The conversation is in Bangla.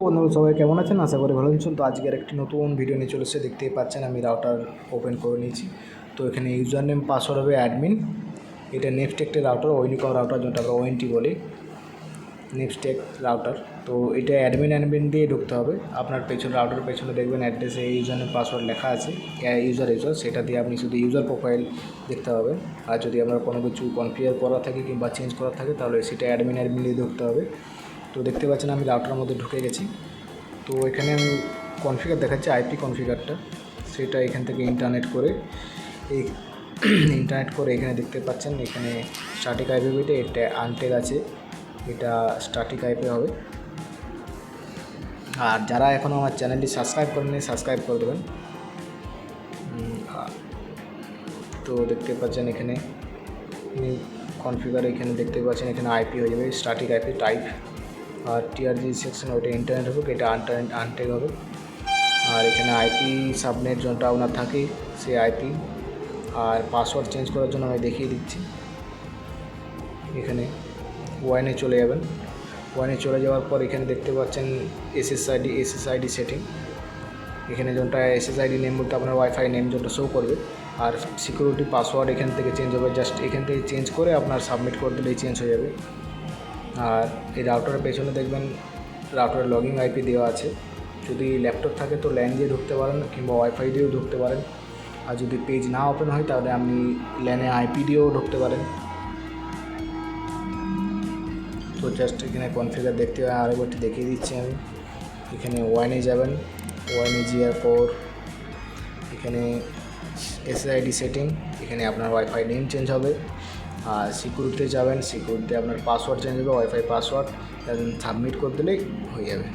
বন্ধুরা সবাই কেমন আছেন? আশা করি ভালো আছেন। তো আজকের একটি নতুন ভিডিও নিয়ে চলে এসেছে। দেখতেই পাচ্ছেন আমি রাউটার ওপেন করে নিয়েছি। তো এখানে ইউজার নেম পাসওয়ার্ড হবে অ্যাডমিন। এটা নেক্সটেকের রাউটার, ওইনিকম রাউটার, যেটা আমরা ওএনটি বলি, নেক্সটেক রাউটার। তো এটা অ্যাডমিন দিয়ে ঢুকতে হবে। আপনার পেছনে রাউটারের পেছনে দেখবেন অ্যাড্রেসে ইউজার নেম পাসওয়ার্ড লেখা আছে, ইউজার সেটা দিয়ে আপনি শুধু ইউজার প্রোফাইল দেখতে হবে। আর যদি আপনার কোনো কিছু কনফিগার করা থাকে কিংবা চেঞ্জ করা থাকে তাহলে সেটা অ্যাডমিন দিয়ে ঢুকতে হবে। তো দেখতে পাচ্ছেন আমি রাউটারের মধ্যে ঢুকে গেছি। তো এখানে আমি কনফিগার দেখাচ্ছি, আইপি কনফিগারটা, সেটা এখান থেকে ইন্টারনেট করে এখানে দেখতে পাচ্ছেন এখানে স্ট্যাটিক আইপি বইটা, এটা আনটেক আছে, এটা স্ট্যাটিক আইপি হবে। আর যারা এখনও আমার চ্যানেলটি সাবস্ক্রাইব করেননি সাবস্ক্রাইব করে দেবেন। তো দেখতে পাচ্ছেন এখানে কনফিগার, এখানে দেখতে পাচ্ছেন এখানে আইপি হয়ে যাবে স্ট্যাটিক আইপি টাইপ। আর টিআরজি সেকশন ওইটা ইন্টারনেট হবে, এটা আনটেক হবে। আর এখানে আইপি সাবনেট যেটা আপনার থাকে সেই আইপি। আর পাসওয়ার্ড চেঞ্জ করার জন্য আমি দেখিয়ে দিচ্ছি। এখানে ওয়াইনে চলে যাবেন। ওয়াইনে চলে যাওয়ার পর এখানে দেখতে পাচ্ছেন এসএসআইডি সেটিং। এখানে যেটা এসএসআইডি নেম বলতে আপনার ওয়াইফাই নেম যেটা শো করবে। আর সিকিউরিটি পাসওয়ার্ড এখান থেকে চেঞ্জ হবে, জাস্ট এখান থেকে চেঞ্জ করে আপনার সাবমিট করে দিলেই চেঞ্জ হয়ে যাবে। আর এই রাউটারের পেছনে দেখবেন রাউটারের লগইন আইপি দেওয়া আছে। যদি ল্যাপটপ থাকে তো ল্যান দিয়ে ঢুকতে পারেন কিংবা ওয়াইফাই দিয়েও ঢুকতে পারেন। আর যদি পেজ না ওপেন হয় তাহলে আপনি ল্যানে আইপি দিয়েও ঢুকতে পারেন। তো জাস্ট এখানে কনফিগার দেখতে হয়, আরেকবারটি দেখিয়ে দিচ্ছি আমি। এখানে ওয়াইনে যাবেন, ওয়াইনে যাওয়ার পর এখানে এসএসআইডি সেটিং, এখানে আপনার ওয়াইফাই নেম চেঞ্জ হবে। আর সিকিউরিটিতে যাবেন, সিকিউরিটিতে আপনার পাসওয়ার্ড চেঞ্জ হবে, ওয়াইফাই পাসওয়ার্ড, সাবমিট করে দিলেই হয়ে যাবে।